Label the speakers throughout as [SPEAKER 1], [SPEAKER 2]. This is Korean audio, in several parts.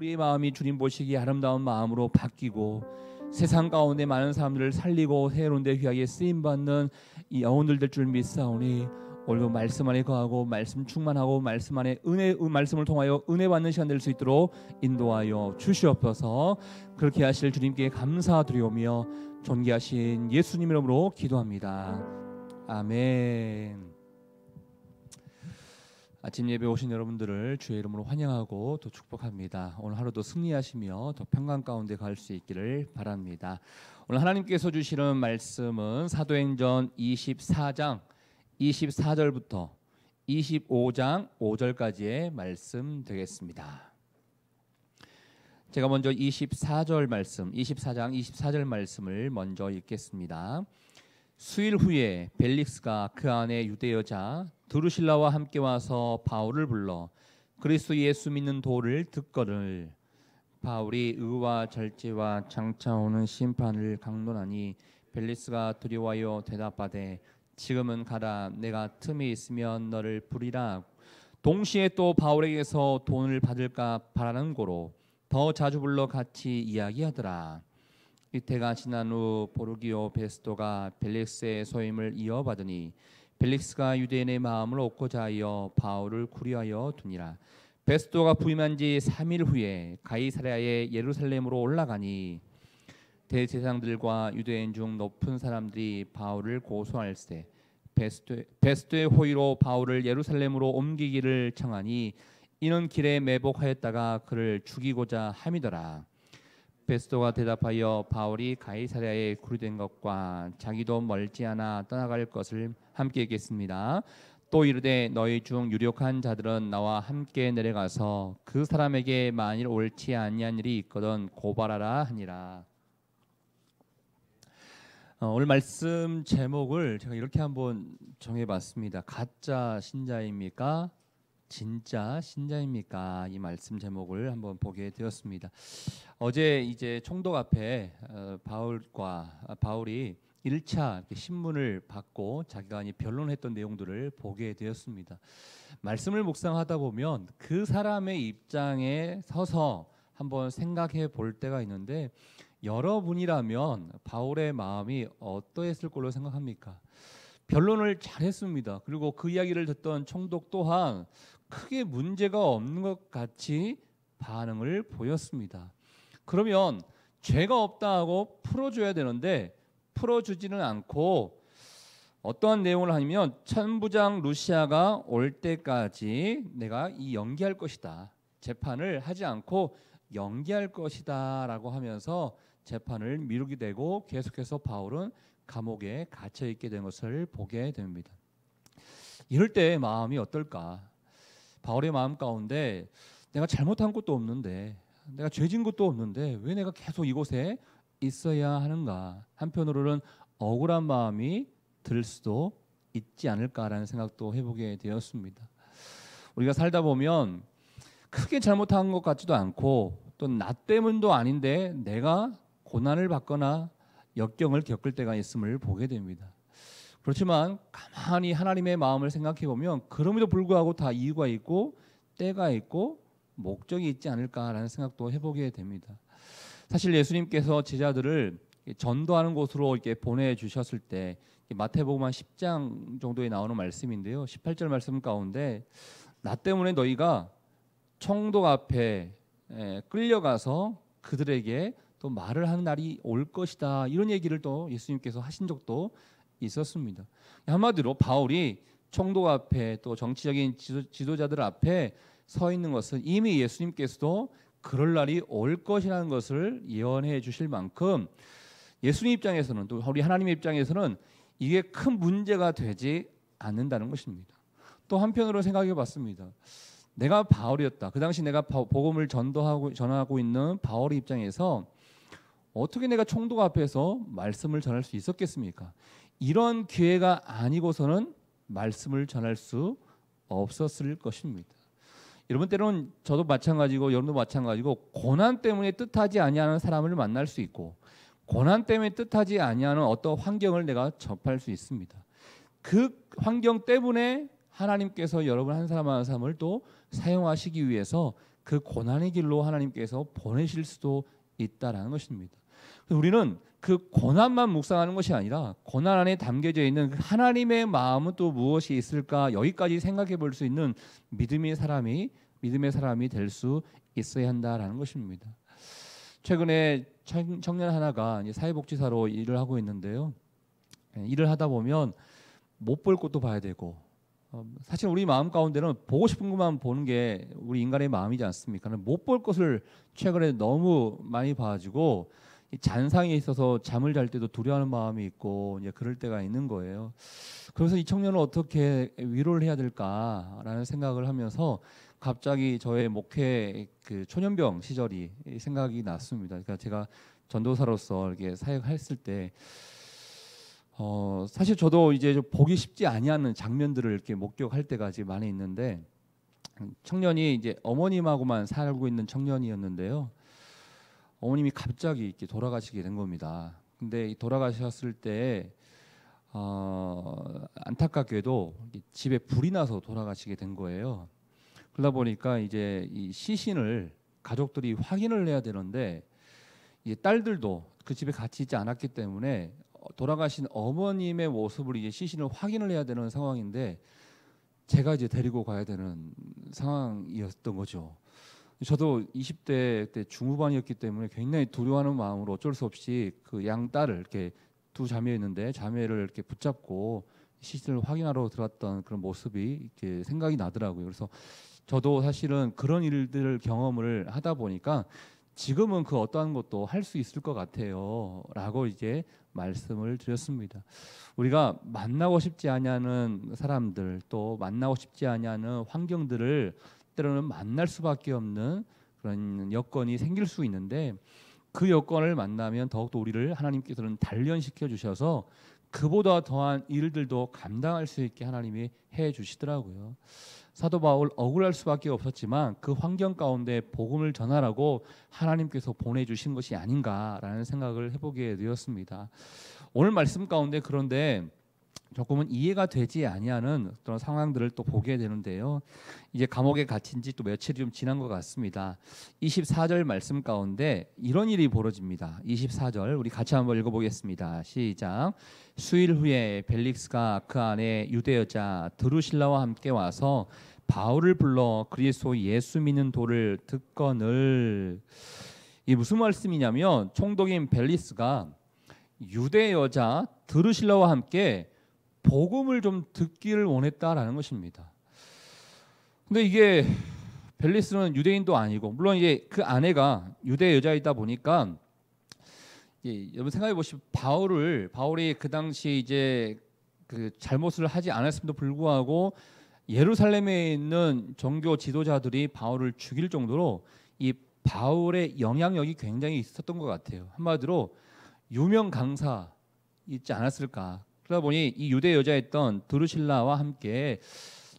[SPEAKER 1] 우리의 마음이 주님 보시기에 아름다운 마음으로 바뀌고 세상 가운데 많은 사람들을 살리고 새로운 데 귀하게 쓰임받는 이 영혼들 될 줄 믿사오니 오늘도 말씀 안에 거하고 말씀 충만하고 말씀 안에 말씀을 통하여 은혜 받는 시간 될 수 있도록 인도하여 주시옵소서. 그렇게 하실 주님께 감사드리오며 존귀하신 예수님 이름으로 기도합니다. 아멘. 아침 예배 오신 여러분들을 주의 이름으로 환영하고 또 축복합니다. 오늘 하루도 승리하시며 더 평강 가운데 갈 수 있기를 바랍니다. 오늘 하나님께서 주시는 말씀은 사도행전 24장 24절부터 25장 5절까지의 말씀 되겠습니다. 제가 먼저 24절 말씀, 24장 24절 말씀을 먼저 읽겠습니다. 수일 후에 벨릭스가 그 안에 유대 여자 드루실라와 함께 와서 바울을 불러 그리스도 예수 믿는 도를 듣거늘 바울이 의와 절제와 장차 오는 심판을 강론하니 벨릭스가 두려워하여 대답하되 지금은 가라. 내가 틈이 있으면 너를 부리라. 동시에 또 바울에게서 돈을 받을까 바라는 고로 더 자주 불러 같이 이야기하더라. 이때가 지난 후 보르기오 베스토가 벨릭스의 소임을 이어받으니 벨릭스가 유대인의 마음을 얻고자 하여 바울을 구려하여 두니라. 베스토가 부임한 지 3일 후에 가이사랴의 예루살렘으로 올라가니 대제사장들과 유대인 중 높은 사람들이 바울을 고소할세 베스토의 호의로 바울을 예루살렘으로 옮기기를 청하니 이는 길에 매복하였다가 그를 죽이고자 함이더라. 베스토가 대답하여 바울이 가이사랴에 구류된 것과 자기도 멀지 않아 떠나갈 것을 함께 얘기했습니다. 또 이르되 너희 중 유력한 자들은 나와 함께 내려가서 그 사람에게 만일 옳지 아니한 일이 있거든 고발하라 하니라. 오늘 말씀 제목을 제가 이렇게 한번 정해봤습니다. 가짜 신자입니까? 진짜 신자입니까? 이 말씀 제목을 한번 보게 되었습니다. 어제 이제 총독 앞에 바울이 1차 신문을 받고 자기가 변론했던 내용들을 보게 되었습니다. 말씀을 묵상하다 보면 그 사람의 입장에 서서 한번 생각해 볼 때가 있는데 여러분이라면 바울의 마음이 어떠했을 걸로 생각합니까? 변론을 잘했습니다. 그리고 그 이야기를 듣던 총독 또한 크게 문제가 없는 것 같이 반응을 보였습니다. 그러면 죄가 없다 하고 풀어줘야 되는데 풀어주지는 않고 어떠한 내용을 하냐면 천부장 루시아가 올 때까지 내가 연기할 것이다. 재판을 하지 않고 연기할 것이다 라고 하면서 재판을 미루게 되고 계속해서 바울은 감옥에 갇혀 있게 된 것을 보게 됩니다. 이럴 때 마음이 어떨까? 바울의 마음 가운데 내가 잘못한 것도 없는데 내가 죄진 것도 없는데 왜 내가 계속 이곳에 있어야 하는가? 한편으로는 억울한 마음이 들 수도 있지 않을까라는 생각도 해보게 되었습니다. 우리가 살다 보면 크게 잘못한 것 같지도 않고 또 나 때문도 아닌데 내가 고난을 받거나 역경을 겪을 때가 있음을 보게 됩니다. 그렇지만 가만히 하나님의 마음을 생각해 보면 그럼에도 불구하고 다 이유가 있고 때가 있고 목적이 있지 않을까라는 생각도 해보게 됩니다. 사실 예수님께서 제자들을 전도하는 곳으로 이렇게 보내주셨을 때 마태복음 10장 정도에 나오는 말씀인데요. 18절 말씀 가운데 나 때문에 너희가 총독 앞에 끌려가서 그들에게 또 말을 하는 날이 올 것이다. 이런 얘기를 또 예수님께서 하신 적도 있었습니다. 한마디로 바울이 총독 앞에 또 정치적인 지도자들 앞에 서 있는 것은 이미 예수님께서도 그럴 날이 올 것이라는 것을 예언해 주실 만큼 예수님 입장에서는 또 우리 하나님의 입장에서는 이게 큰 문제가 되지 않는다는 것입니다. 또 한편으로 생각해 봤습니다. 내가 바울이었다. 그 당시 내가 복음을 전하고 있는 바울의 입장에서 어떻게 내가 총독 앞에서 말씀을 전할 수 있었겠습니까? 이런 기회가 아니고서는 말씀을 전할 수 없었을 것입니다. 여러분 때로는 저도 마찬가지고 여러분도 마찬가지고 고난 때문에 뜻하지 아니하는 사람을 만날 수 있고 고난 때문에 뜻하지 아니하는 어떤 환경을 내가 접할 수 있습니다. 그 환경 때문에 하나님께서 여러분 한 사람 한 사람을 또 사용하시기 위해서 그 고난의 길로 하나님께서 보내실 수도 있다라는 것입니다. 우리는 그 고난만 묵상하는 것이 아니라 고난 안에 담겨져 있는 하나님의 마음은 또 무엇이 있을까, 여기까지 생각해 볼 수 있는 믿음의 사람이 될 수 있어야 한다라는 것입니다. 최근에 청년 하나가 이제 사회복지사로 일을 하고 있는데요. 일을 하다 보면 못 볼 것도 봐야 되고, 사실 우리 마음 가운데는 보고 싶은 것만 보는 게 우리 인간의 마음이지 않습니까? 못 볼 것을 최근에 너무 많이 봐가지고 잔상에 있어서 잠을 잘 때도 두려워하는 마음이 있고 이제 그럴 때가 있는 거예요. 그래서 이 청년을 어떻게 위로를 해야 될까라는 생각을 하면서 갑자기 저의 목회 그 초년병 시절이 생각이 났습니다. 그러니까 제가 전도사로서 이렇게 사역했을 때 사실 저도 이제 좀 보기 쉽지 아니하는 장면들을 이렇게 목격할 때가 아직 많이 있는데, 청년이 이제 어머님하고만 살고 있는 청년이었는데요. 어머님이 갑자기 이렇게 돌아가시게 된 겁니다. 근데 돌아가셨을 때 안타깝게도 집에 불이 나서 돌아가시게 된 거예요. 그러다 보니까 이제 이 시신을 가족들이 확인을 해야 되는데, 이제 딸들도 그 집에 같이 있지 않았기 때문에 돌아가신 어머님의 모습을 이제 시신을 확인을 해야 되는 상황인데, 제가 이제 데리고 가야 되는 상황이었던 거죠. 저도 20대 때 중후반이었기 때문에 굉장히 두려워하는 마음으로 어쩔 수 없이 그 양 딸을 이렇게 두 자매였는데 자매를 이렇게 붙잡고 시신을 확인하러 들어갔던 그런 모습이 이렇게 생각이 나더라고요. 그래서 저도 사실은 그런 일들을 경험을 하다 보니까 지금은 그 어떠한 것도 할 수 있을 것 같아요 라고 이제 말씀을 드렸습니다. 우리가 만나고 싶지 않냐는 사람들, 또 만나고 싶지 않냐는 환경들을 때로는 만날 수밖에 없는 그런 여건이 생길 수 있는데, 그 여건을 만나면 더욱더 우리를 하나님께서는 단련시켜 주셔서 그보다 더한 일들도 감당할 수 있게 하나님이 해 주시더라고요. 사도 바울 억울할 수밖에 없었지만 그 환경 가운데 복음을 전하라고 하나님께서 보내주신 것이 아닌가라는 생각을 해보게 되었습니다. 오늘 말씀 가운데 그런데 조금은 이해가 되지 아니하는 그런 상황들을 또 보게 되는데요. 이제 감옥에 갇힌 지 또 며칠이 좀 지난 것 같습니다. 24절 말씀 가운데 이런 일이 벌어집니다. 24절 우리 같이 한번 읽어보겠습니다. 시작. 수일 후에 벨릭스가 그 안에 유대 여자 드루실라와 함께 와서 바울을 불러 그리스도 예수 믿는 도를 듣거늘. 이 무슨 말씀이냐면, 총독인 벨리스가 유대 여자 드루실라와 함께 복음을 좀 듣기를 원했다라는 것입니다. 근데 이게 벨리스는 유대인도 아니고, 물론 이제 그 아내가 유대 여자이다 보니까, 여러분 생각해 보시면 바울이 그 당시 이제 그 잘못을 하지 않았음에도 불구하고 예루살렘에 있는 종교 지도자들이 바울을 죽일 정도로 이 바울의 영향력이 굉장히 있었던 것 같아요. 한마디로 유명 강사 있지 않았을까. 그러다 보니 이 유대 여자였던 드루실라와 함께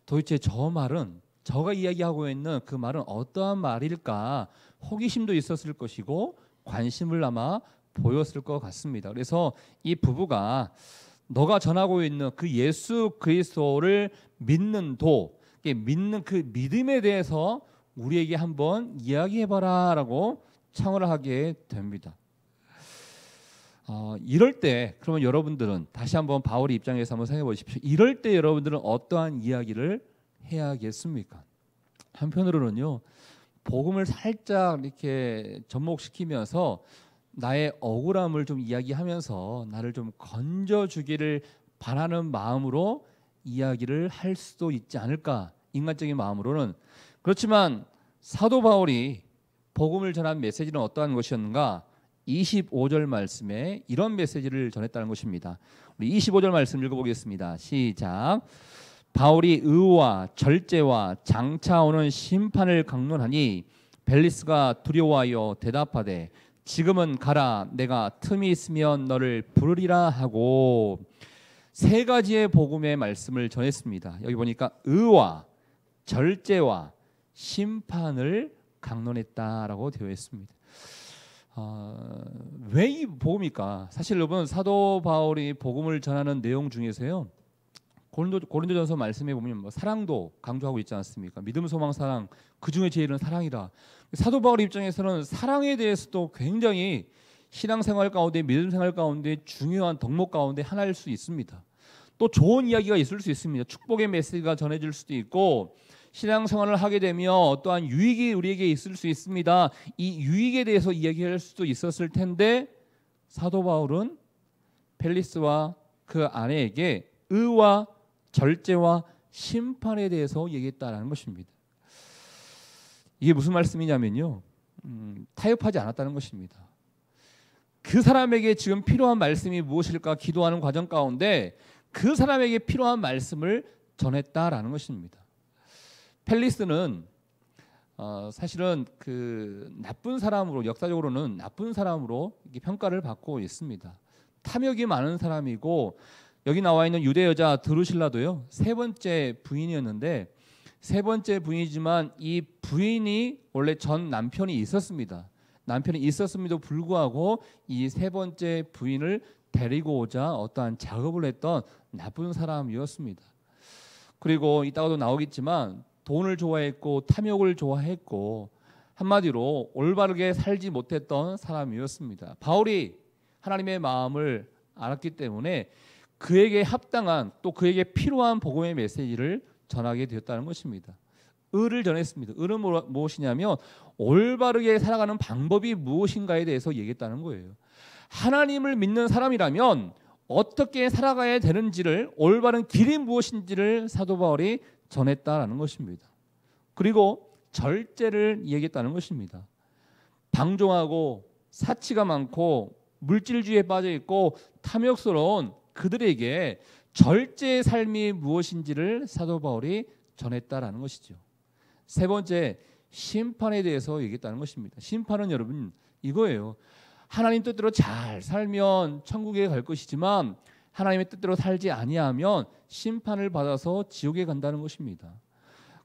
[SPEAKER 1] 도대체 저 말은, 저가 이야기하고 있는 그 말은 어떠한 말일까 호기심도 있었을 것이고 관심을 아마 보였을 것 같습니다. 그래서 이 부부가 너가 전하고 있는 그 예수 그리스도를 믿는 믿는 그 믿음에 대해서 우리에게 한번 이야기해봐라라고 청을 하게 됩니다. 이럴 때 그러면 여러분들은 다시 한번 바울의 입장에서 한번 생각해 보십시오. 이럴 때 여러분들은 어떠한 이야기를 해야겠습니까? 한편으로는요, 복음을 살짝 이렇게 접목시키면서 나의 억울함을 좀 이야기하면서 나를 좀 건져주기를 바라는 마음으로 이야기를 할 수도 있지 않을까, 인간적인 마음으로는. 그렇지만 사도 바울이 복음을 전한 메시지는 어떠한 것이었는가? 25절 말씀에 이런 메시지를 전했다는 것입니다. 우리 25절 말씀 읽어보겠습니다. 시작. 바울이 의와 절제와 장차 오는 심판을 강론하니 벨리스가 두려워하여 대답하되 지금은 가라, 내가 틈이 있으면 너를 부르리라 하고, 세 가지의 복음의 말씀을 전했습니다. 여기 보니까 의와 절제와 심판을 강론했다라고 되어 있습니다. 왜 이 복음일까? 사실 여러분, 사도 바울이 복음을 전하는 내용 중에서요, 고린도전서 말씀에 보면 뭐 사랑도 강조하고 있지 않습니까? 믿음, 소망, 사랑, 그 중에 제일은 사랑이라. 사도 바울 입장에서는 사랑에 대해서도 굉장히 신앙생활 가운데, 믿음 생활 가운데 중요한 덕목 가운데 하나일 수 있습니다. 또 좋은 이야기가 있을 수 있습니다. 축복의 메시지가 전해질 수도 있고, 신앙생활을 하게 되면 어떠한 유익이 우리에게 있을 수 있습니다. 이 유익에 대해서 이야기할 수도 있었을 텐데, 사도 바울은 펠리스와 그 아내에게 의와 절제와 심판에 대해서 얘기했다라는 것입니다. 이게 무슨 말씀이냐면요, 타협하지 않았다는 것입니다. 그 사람에게 지금 필요한 말씀이 무엇일까 기도하는 과정 가운데 그 사람에게 필요한 말씀을 전했다라는 것입니다. 펠리스는 사실은 그 나쁜 사람으로, 역사적으로는 나쁜 사람으로 평가를 받고 있습니다. 탐욕이 많은 사람이고, 여기 나와 있는 유대 여자 드루실라도요, 세 번째 부인이었는데, 세 번째 부인이지만 이 부인이 원래 전 남편이 있었습니다. 남편이 있었음에도 불구하고 이 세 번째 부인을 데리고 오자 어떠한 작업을 했던 나쁜 사람이었습니다. 그리고 이따가도 나오겠지만 돈을 좋아했고 탐욕을 좋아했고, 한마디로 올바르게 살지 못했던 사람이었습니다. 바울이 하나님의 마음을 알았기 때문에 그에게 합당한, 또 그에게 필요한 복음의 메시지를 전하게 되었다는 것입니다. 의를 전했습니다. 의는 무엇이냐면 올바르게 살아가는 방법이 무엇인가에 대해서 얘기했다는 거예요. 하나님을 믿는 사람이라면 어떻게 살아가야 되는지를, 올바른 길이 무엇인지를 사도 바울이 전했다라는 것입니다. 그리고 절제를 얘기했다는 것입니다. 방종하고 사치가 많고 물질주의에 빠져 있고 탐욕스러운 그들에게 절제의 삶이 무엇인지를 사도 바울이 전했다라는 것이죠. 세 번째, 심판에 대해서 얘기했다는 것입니다. 심판은 여러분 이거예요. 하나님 뜻대로 잘 살면 천국에 갈 것이지만 하나님의 뜻대로 살지 아니하면 심판을 받아서 지옥에 간다는 것입니다.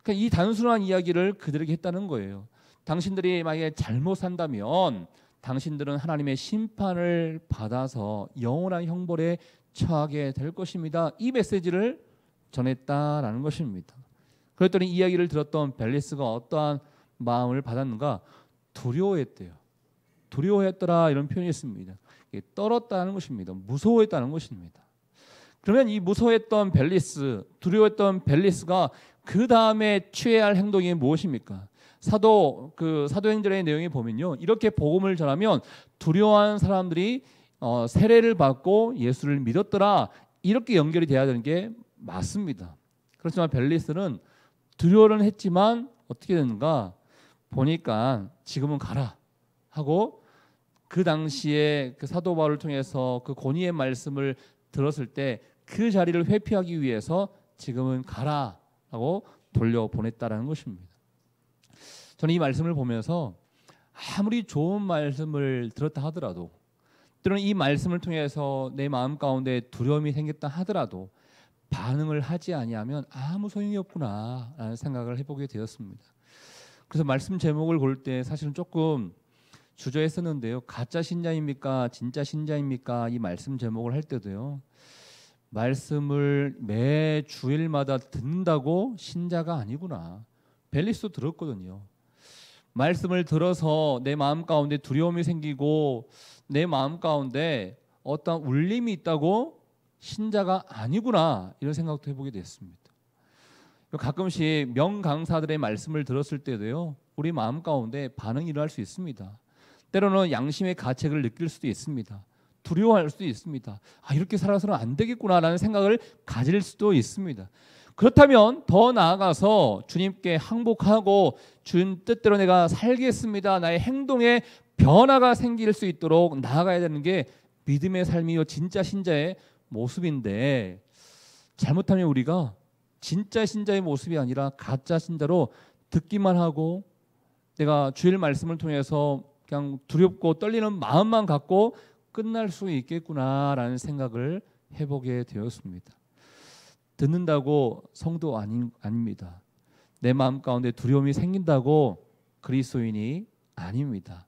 [SPEAKER 1] 그러니까 이 단순한 이야기를 그들에게 했다는 거예요. 당신들이 만약에 잘못 산다면 당신들은 하나님의 심판을 받아서 영원한 형벌에 처하게 될 것입니다. 이 메시지를 전했다라는 것입니다. 그랬더니 이야기를 들었던 벨리스가 어떠한 마음을 받았는가? 두려워했대요. 두려워했더라, 이런 표현이 있습니다. 떨었다는 것입니다. 무서워했다는 것입니다. 그러면 이 무서워했던 벨리스, 두려워했던 벨리스가 그 다음에 취해야 할 행동이 무엇입니까? 사도행전의 내용에 보면요, 이렇게 복음을 전하면 두려워하는 사람들이 세례를 받고 예수를 믿었더라, 이렇게 연결이 돼야 되는 게 맞습니다. 그렇지만 벨리스는 두려워는 했지만 어떻게 되는가 보니까 지금은 가라 하고, 그 당시에 그 사도 바울을 통해서 그 권위의 말씀을 들었을 때 그 자리를 회피하기 위해서 지금은 가라라고 돌려보냈다라는 것입니다. 저는 이 말씀을 보면서 아무리 좋은 말씀을 들었다 하더라도, 때로는 이 말씀을 통해서 내 마음 가운데 두려움이 생겼다 하더라도 반응을 하지 아니하면 아무 소용이 없구나라는 생각을 해보게 되었습니다. 그래서 말씀 제목을 고를 때 사실은 조금 주저했었는데요. 가짜 신자입니까? 진짜 신자입니까? 이 말씀 제목을 할 때도요, 말씀을 매 주일마다 듣는다고 신자가 아니구나. 벨리스도 들었거든요. 말씀을 들어서 내 마음 가운데 두려움이 생기고 내 마음 가운데 어떤 울림이 있다고 신자가 아니구나, 이런 생각도 해보게 됐습니다. 가끔씩 명강사들의 말씀을 들었을 때도요, 우리 마음 가운데 반응이 일어날 수 있습니다. 때로는 양심의 가책을 느낄 수도 있습니다. 두려워할 수도 있습니다. 이렇게 살아서는 안 되겠구나라는 생각을 가질 수도 있습니다. 그렇다면 더 나아가서 주님께 항복하고 주님 뜻대로 내가 살겠습니다, 나의 행동에 변화가 생길 수 있도록 나아가야 되는 게 믿음의 삶이요 진짜 신자의 모습인데, 잘못하면 우리가 진짜 신자의 모습이 아니라 가짜 신자로 듣기만 하고 내가 주일 말씀을 통해서 그냥 두렵고 떨리는 마음만 갖고 끝날 수 있겠구나라는 생각을 해보게 되었습니다. 듣는다고 성도 아닙니다. 내 마음 가운데 두려움이 생긴다고 그리스도인이 아닙니다.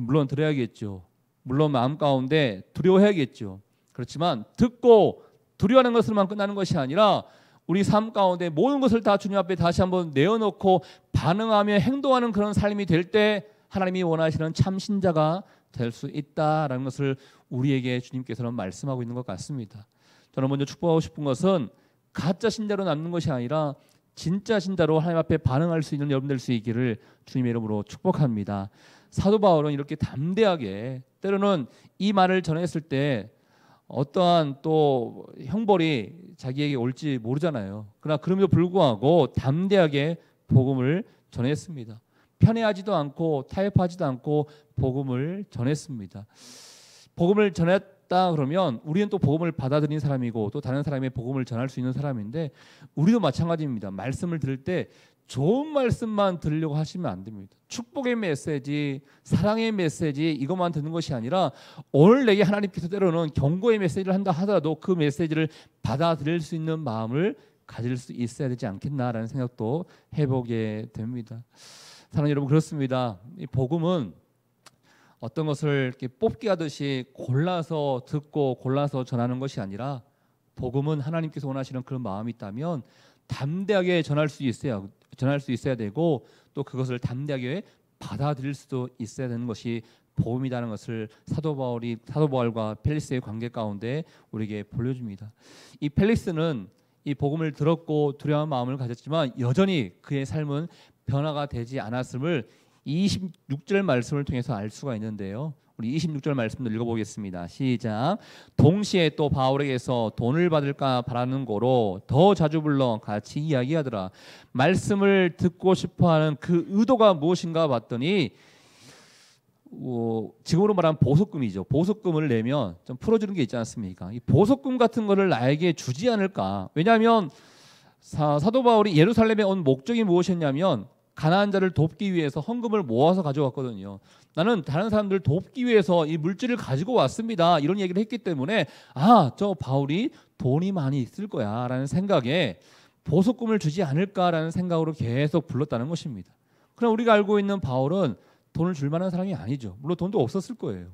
[SPEAKER 1] 물론 들어야겠죠. 물론 마음 가운데 두려워해야겠죠. 그렇지만 듣고 두려워하는 것으로만 끝나는 것이 아니라 우리 삶 가운데 모든 것을 다 주님 앞에 다시 한번 내어놓고 반응하며 행동하는 그런 삶이 될 때 하나님이 원하시는 참 신자가 될 수 있다라는 것을 우리에게 주님께서는 말씀하고 있는 것 같습니다. 저는 먼저 축복하고 싶은 것은 가짜 신자로 남는 것이 아니라 진짜 신자로 하나님 앞에 반응할 수 있는 여러분 될 수 있기를 주님의 이름으로 축복합니다. 사도 바울은 이렇게 담대하게, 때로는 이 말을 전했을 때 어떠한 또 형벌이 자기에게 올지 모르잖아요. 그러나 그럼에도 불구하고 담대하게 복음을 전했습니다. 편애하지도 않고 타협하지도 않고 복음을 전했습니다. 복음을 전했다 그러면 우리는 또 복음을 받아들인 사람이고 또 다른 사람의 복음을 전할 수 있는 사람인데, 우리도 마찬가지입니다. 말씀을 들을 때 좋은 말씀만 들으려고 하시면 안 됩니다. 축복의 메시지, 사랑의 메시지 이것만 듣는 것이 아니라 오늘 내게 하나님께서 때로는 경고의 메시지를 한다 하더라도 그 메시지를 받아들일 수 있는 마음을 가질 수 있어야 되지 않겠나라는 생각도 해보게 됩니다. 사랑하는 여러분, 그렇습니다. 이 복음은 어떤 것을 이렇게 뽑기 하듯이 골라서 듣고 골라서 전하는 것이 아니라, 복음은 하나님께서 원하시는 그런 마음이 있다면 담대하게 전할 수 있어야 되고 또 그것을 담대하게 받아들일 수도 있어야 되는 것이 복음이라는 것을 사도 바울과 펠리스의 관계 가운데 우리에게 보여줍니다. 이 펠리스는 이 복음을 들었고 두려운 마음을 가졌지만 여전히 그의 삶은 변화가 되지 않았음을 26절 말씀을 통해서 알 수가 있는데요. 우리 26절 말씀도 읽어보겠습니다. 시작. 동시에 또 바울에게서 돈을 받을까 바라는 고로 더 자주 불러 같이 이야기하더라. 말씀을 듣고 싶어하는 그 의도가 무엇인가 봤더니 지금으로 말하면 보석금이죠. 보석금을 내면 좀 풀어주는 게 있지 않습니까? 이 보석금 같은 거를 나에게 주지 않을까. 왜냐하면 사도 바울이 예루살렘에 온 목적이 무엇이었냐면 가난한 자를 돕기 위해서 헌금을 모아서 가져왔거든요. 나는 다른 사람들을 돕기 위해서 이 물질을 가지고 왔습니다. 이런 얘기를 했기 때문에 저 바울이 돈이 많이 있을 거야 라는 생각에 보석금을 주지 않을까라는 생각으로 계속 불렀다는 것입니다. 그러나 우리가 알고 있는 바울은 돈을 줄 만한 사람이 아니죠. 물론 돈도 없었을 거예요.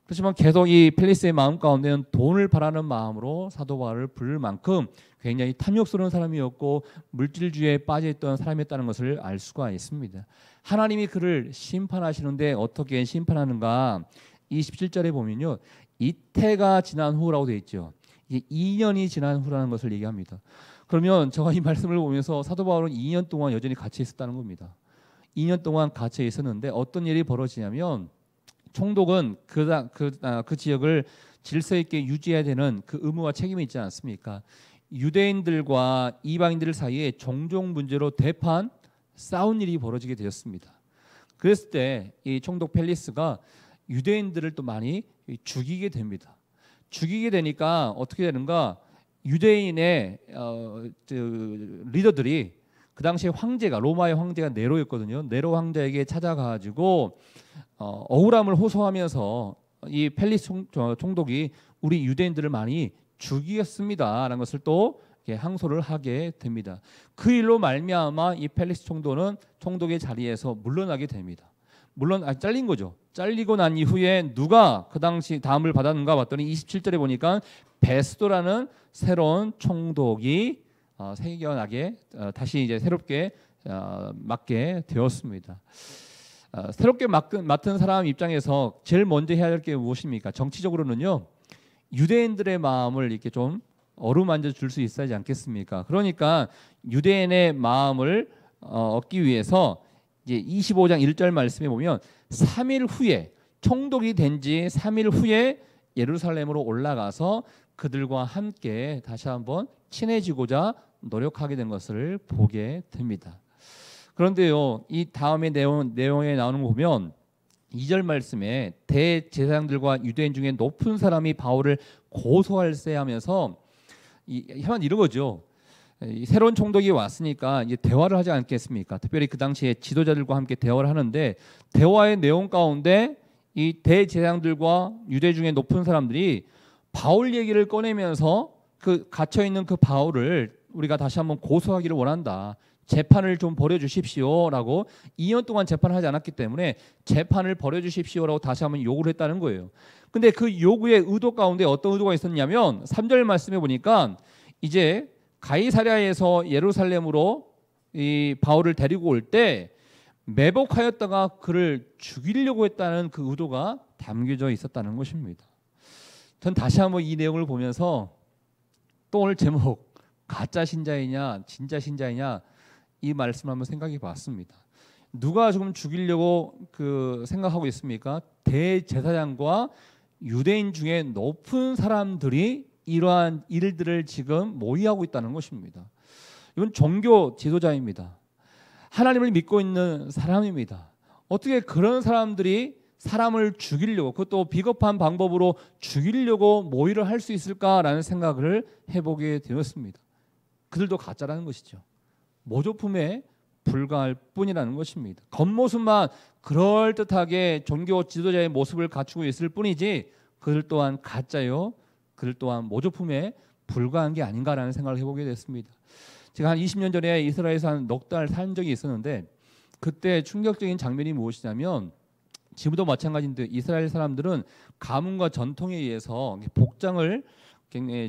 [SPEAKER 1] 그렇지만 계속 이 펠리스의 마음 가운데는 돈을 바라는 마음으로 사도 바울을 부를 만큼 굉장히 탐욕스러운 사람이었고 물질주의에 빠져있던 사람이었다는 것을 알 수가 있습니다. 하나님이 그를 심판하시는데 어떻게 심판하는가? 27절에 보면요, 이태가 지난 후라고 되어 있죠. 이게 2년이 지난 후라는 것을 얘기합니다. 그러면 제가 이 말씀을 보면서 사도 바울은 2년 동안 여전히 갇혀 있었다는 겁니다. 2년 동안 갇혀 있었는데 어떤 일이 벌어지냐면, 총독은 그 지역을 질서 있게 유지해야 되는 그 의무와 책임이 있지 않습니까? 유대인들과 이방인들 사이에 종종 문제로 싸운 일이 벌어지게 되었습니다. 그랬을 때 이 총독 펠리스가 유대인들을 또 많이 죽이게 됩니다. 죽이게 되니까 어떻게 되는가? 유대인의 리더들이, 그 당시에 황제가, 로마의 황제가 네로였거든요. 네로 황제에게 찾아가가지고 억울함을 호소하면서 이 펠리스 총독이 우리 유대인들을 많이 죽이겠습니다라는 것을 또 항소를 하게 됩니다. 그 일로 말미암아 이 펠리스 총독의 자리에서 물러나게 됩니다. 잘린 거죠. 잘리고 난 이후에 누가 그 당시 다음을 받았는가 봤더니 27절에 보니까 베스도라는 새로운 총독이 생겨나게 다시 이제 새롭게 맡게 되었습니다. 새롭게 맡은 사람 입장에서 제일 먼저 해야 할 게 무엇입니까? 정치적으로는요, 유대인들의 마음을 이렇게 좀 어루만져 줄 수 있어야 하지 않겠습니까? 그러니까 유대인의 마음을 얻기 위해서 이제 25장 1절 말씀에 보면 3일 후에, 총독이 된 지 3일 후에 예루살렘으로 올라가서 그들과 함께 다시 한번 친해지고자 노력하게 된 것을 보게 됩니다. 그런데요, 이 다음의 내용에 나오는 거 보면 2절 말씀에 대제사장들과 유대인 중에 높은 사람이 바울을 고소할세 하면서 이런 거죠. 이 새로운 총독이 왔으니까 이제 대화를 하지 않겠습니까? 특별히 그 당시에 지도자들과 함께 대화를 하는데, 대화의 내용 가운데 이 대제사장들과 유대 중에 높은 사람들이 바울 얘기를 꺼내면서 그 갇혀 있는 그 바울을 우리가 다시 한번 고소하기를 원한다. 재판을 좀 벌여주십시오라고 2년 동안 재판을 하지 않았기 때문에 재판을 벌여주십시오라고 다시 한번 요구를 했다는 거예요. 근데 그 요구의 의도 가운데 어떤 의도가 있었냐면 3절 말씀에 보니까 이제 가이사랴에서 예루살렘으로 이 바울을 데리고 올 때 매복하였다가 그를 죽이려고 했다는 그 의도가 담겨져 있었다는 것입니다. 전 다시 한번 이 내용을 보면서 또 오늘 제목 가짜 신자이냐 진짜 신자이냐 이 말씀을 한번 생각해 봤습니다. 누가 조금 죽이려고 생각하고 있습니까? 대제사장과 유대인 중에 높은 사람들이 이러한 일들을 지금 모의하고 있다는 것입니다. 이건 종교 지도자입니다. 하나님을 믿고 있는 사람입니다. 어떻게 그런 사람들이 사람을 죽이려고, 그것도 비겁한 방법으로 죽이려고 모의를 할 수 있을까라는 생각을 해보게 되었습니다. 그들도 가짜라는 것이죠. 모조품에 불과할 뿐이라는 것입니다. 겉모습만 그럴듯하게 종교 지도자의 모습을 갖추고 있을 뿐이지 그들 또한 가짜요, 그들 또한 모조품에 불과한 게 아닌가라는 생각을 해보게 됐습니다. 제가 한 20년 전에 이스라엘에서 한 넉 달 산 적이 있었는데 그때 충격적인 장면이 무엇이냐면, 지금도 마찬가지인데 이스라엘 사람들은 가문과 전통에 의해서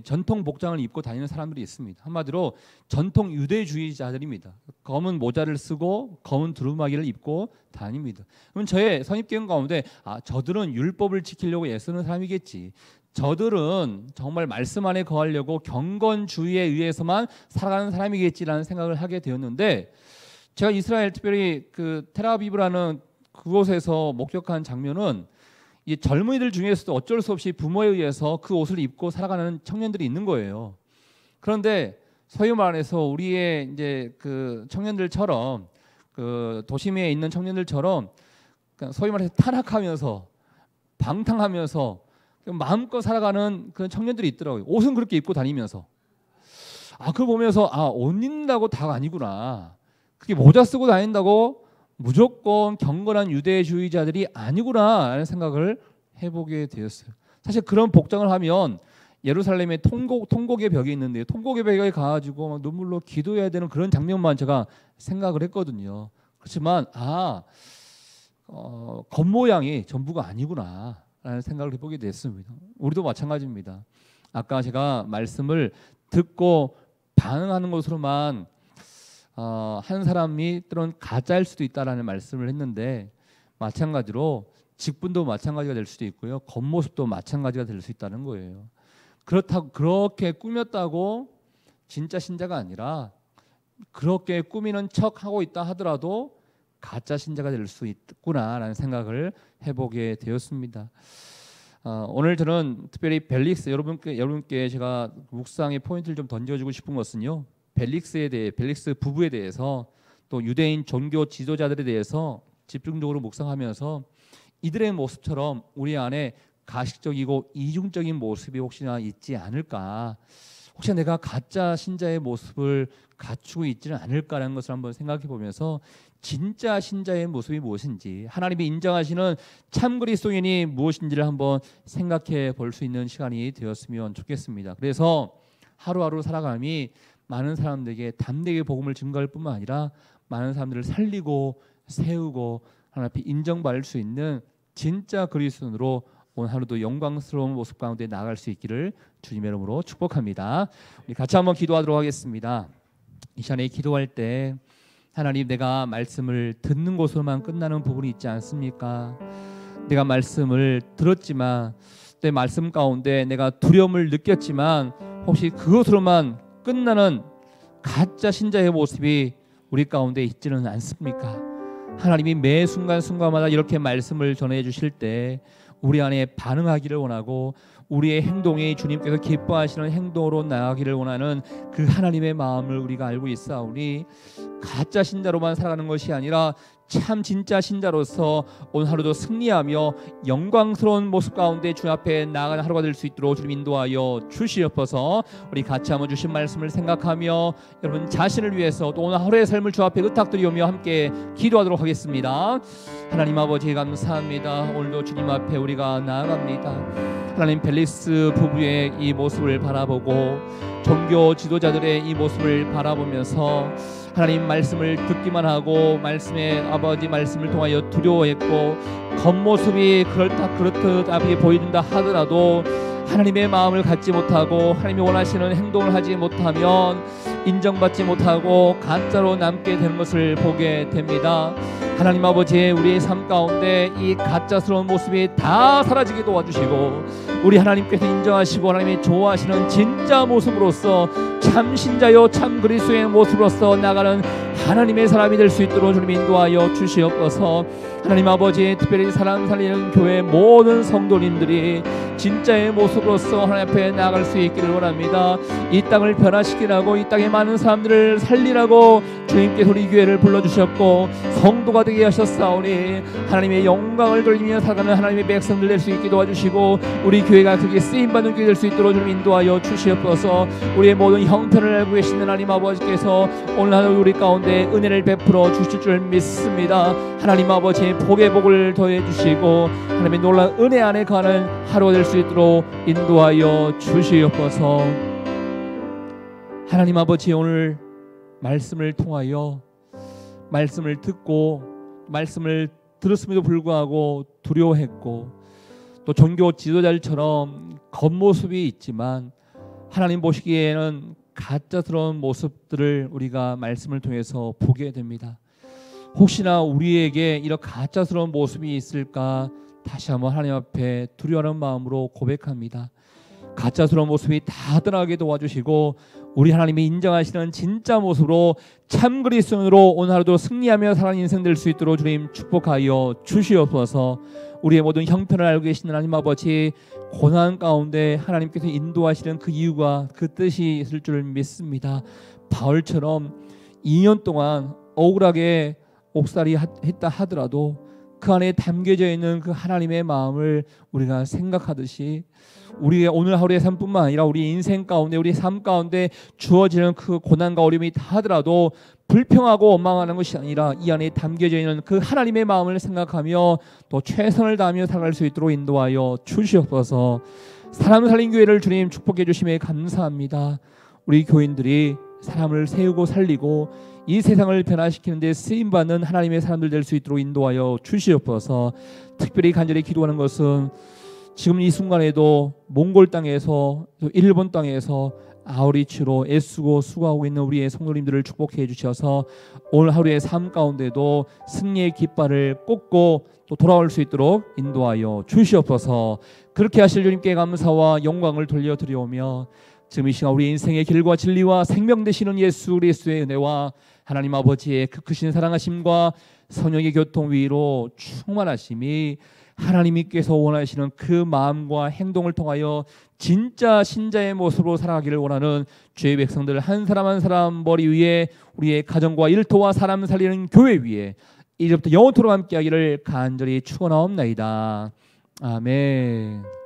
[SPEAKER 1] 전통 복장을 입고 다니는 사람들이 있습니다. 한마디로 전통 유대주의자들입니다. 검은 모자를 쓰고 검은 두루마기를 입고 다닙니다. 그럼 저의 선입견 가운데 저들은 율법을 지키려고 애쓰는 사람이겠지, 저들은 정말 말씀 안에 거하려고 경건주의에 의해서만 살아가는 사람이겠지라는 생각을 하게 되었는데, 제가 이스라엘 특별히 테라비브라는 그곳에서 목격한 장면은 이 젊은이들 중에서도 어쩔 수 없이 부모에 의해서 그 옷을 입고 살아가는 청년들이 있는 거예요. 그런데 소위 말해서 우리의 이제 청년들처럼 도심에 있는 청년들처럼 소위 말해서 탄압하면서 방탕하면서 마음껏 살아가는 그런 청년들이 있더라고요. 옷은 그렇게 입고 다니면서. 그걸 보면서 옷 입는다고 다가 아니구나. 그게 모자 쓰고 다닌다고 무조건 경건한 유대주의자들이 아니구나라는 생각을 해보게 되었어요. 사실 그런 복장을 하면 예루살렘에 통곡의 벽이 있는데 통곡의 벽에 가가지고 막 눈물로 기도해야 되는 그런 장면만 제가 생각을 했거든요. 그렇지만 겉모양이 전부가 아니구나라는 생각을 해보게 됐습니다. 우리도 마찬가지입니다. 아까 제가 말씀을 듣고 반응하는 것으로만 한 사람이 때론 가짜일 수도 있다라는 말씀을 했는데, 마찬가지로 직분도 마찬가지가 될 수도 있고요, 겉모습도 마찬가지가 될 수 있다는 거예요. 그렇다고 그렇게 꾸몄다고 진짜 신자가 아니라 그렇게 꾸미는 척하고 있다 하더라도 가짜 신자가 될 수 있구나라는 생각을 해보게 되었습니다. 오늘 저는 특별히 벨릭스 여러분께 제가 묵상의 포인트를 좀 던져주고 싶은 것은요, 벨릭스 부부에 대해서 또 유대인 종교 지도자들에 대해서 집중적으로 묵상하면서 이들의 모습처럼 우리 안에 가식적이고 이중적인 모습이 혹시나 있지 않을까, 혹시나 내가 가짜 신자의 모습을 갖추고 있지는 않을까라는 것을 한번 생각해 보면서 진짜 신자의 모습이 무엇인지, 하나님이 인정하시는 참 그리스도인이 무엇인지를 한번 생각해 볼 수 있는 시간이 되었으면 좋겠습니다. 그래서 하루하루 살아감이 많은 사람들에게 담대하게 복음을 증거할 뿐만 아니라 많은 사람들을 살리고 세우고 하나님 앞에 인정받을 수 있는 진짜 그리스도인으로 오늘 하루도 영광스러운 모습 가운데 나아갈 수 있기를 주님의 이름으로 축복합니다. 우리 같이 한번 기도하도록 하겠습니다. 이 시간에 기도할 때 하나님, 내가 말씀을 듣는 것으로만 끝나는 부분이 있지 않습니까? 내가 말씀을 들었지만 내 말씀 가운데 내가 두려움을 느꼈지만 혹시 그것으로만 끝나는 가짜 신자의 모습이 우리 가운데 있지는 않습니까? 하나님이 매 순간순간마다 이렇게 말씀을 전해 주실 때 우리 안에 반응하기를 원하고 우리의 행동이 주님께서 기뻐하시는 행동으로 나아가기를 원하는 그 하나님의 마음을 우리가 알고 있사오니, 가짜 신자로만 살아가는 것이 아니라 참 진짜 신자로서 오늘 하루도 승리하며 영광스러운 모습 가운데 주 앞에 나아가는 하루가 될 수 있도록 주님 인도하여 주시옵소서. 우리 같이 한번 주신 말씀을 생각하며 여러분 자신을 위해서 또 오늘 하루의 삶을 주 앞에 의탁드리오며 함께 기도하도록 하겠습니다. 하나님 아버지 감사합니다. 오늘도 주님 앞에 우리가 나아갑니다. 하나님, 벨릭스 부부의 이 모습을 바라보고 종교 지도자들의 이 모습을 바라보면서 하나님 말씀을 듣기만 하고 말씀에 아버지 말씀을 통하여 두려워했고 겉모습이 그렇듯 앞에 보인다 하더라도 하나님의 마음을 갖지 못하고 하나님이 원하시는 행동을 하지 못하면 인정받지 못하고 가짜로 남게 되는 것을 보게 됩니다. 하나님 아버지, 우리의 삶 가운데 이 가짜스러운 모습이 다 사라지게 도와주시고 우리 하나님께서 인정하시고 하나님이 좋아하시는 진짜 모습으로서 참 신자요 참 그리스도의 모습으로서 나가는 하나님의 사람이 될 수 있도록 주님 인도하여 주시옵소서. 하나님 아버지, 특별히 사랑 살리는 교회 모든 성도님들이 진짜의 모습으로서 하나님 앞에 나아갈 수 있기를 원합니다. 이 땅을 변화시키라고 이 땅에 많은 사람들을 살리라고 주님께서 우리 교회를 불러주셨고 성도가 되게 하셨사오니 하나님의 영광을 돌리며 살아가는 하나님의 백성들 될 수 있게 도와주시고 우리 교회가 그게 쓰임받는 교회 될 수 있도록 주님 인도하여 주시옵소서. 우리의 모든 형편을 알고 계시는 하나님 아버지께서 오늘 하루 우리 가운데 은혜를 베풀어 주실 줄 믿습니다. 하나님 아버지, 복의 복을 더해 주시고 하나님의 놀라운 은혜 안에 가는 하루가 될 수 있도록 인도하여 주시옵소서. 하나님 아버지, 오늘 말씀을 통하여 말씀을 듣고 말씀을 들었음에도 불구하고 두려워했고 또 종교 지도자들처럼 겉모습이 있지만 하나님 보시기에는 가짜스러운 모습들을 우리가 말씀을 통해서 보게 됩니다. 혹시나 우리에게 이런 가짜스러운 모습이 있을까 다시 한번 하나님 앞에 두려워하는 마음으로 고백합니다. 가짜스러운 모습이 다 떠나게 도와주시고 우리 하나님이 인정하시는 진짜 모습으로 참 그리스도인으로 오늘 하루도 승리하며 살아가는 인생 될 수 있도록 주님 축복하여 주시옵소서. 우리의 모든 형편을 알고 계시는 하나님 아버지, 고난 가운데 하나님께서 인도하시는 그 이유가 그 뜻이 있을 줄 믿습니다. 바울처럼 2년 동안 억울하게 옥살이 했다 하더라도 그 안에 담겨져 있는 그 하나님의 마음을 우리가 생각하듯이 우리의 오늘 하루의 삶뿐만 아니라 우리 인생 가운데 우리 삶 가운데 주어지는 그 고난과 어려움이 다 하더라도 불평하고 원망하는 것이 아니라 이 안에 담겨져 있는 그 하나님의 마음을 생각하며 또 최선을 다하며 살아갈 수 있도록 인도하여 주시옵소서. 사람 살린 교회를 주님 축복해 주심에 감사합니다. 우리 교인들이 사람을 세우고 살리고 이 세상을 변화시키는 데 쓰임받는 하나님의 사람들 될 수 있도록 인도하여 주시옵소서. 특별히 간절히 기도하는 것은 지금 이 순간에도 몽골 땅에서 또 일본 땅에서 아우리치로 애쓰고 수고하고 있는 우리의 성도님들을 축복해 주셔서 오늘 하루의 삶 가운데도 승리의 깃발을 꽂고 또 돌아올 수 있도록 인도하여 주시옵소서. 그렇게 하실 주님께 감사와 영광을 돌려드리오며 지금 이 시간 우리 인생의 길과 진리와 생명 되시는 예수 그리스도의 은혜와 하나님 아버지의 그 크신 사랑하심과 성령의 교통 위로 충만하심이 하나님께서 원하시는 그 마음과 행동을 통하여 진짜 신자의 모습으로 살아가기를 원하는 주의 백성들 한 사람 한 사람 머리 위에 우리의 가정과 일터와 사람 살리는 교회 위에 이제부터 영원토록 함께하기를 간절히 축원하옵나이다. 아멘.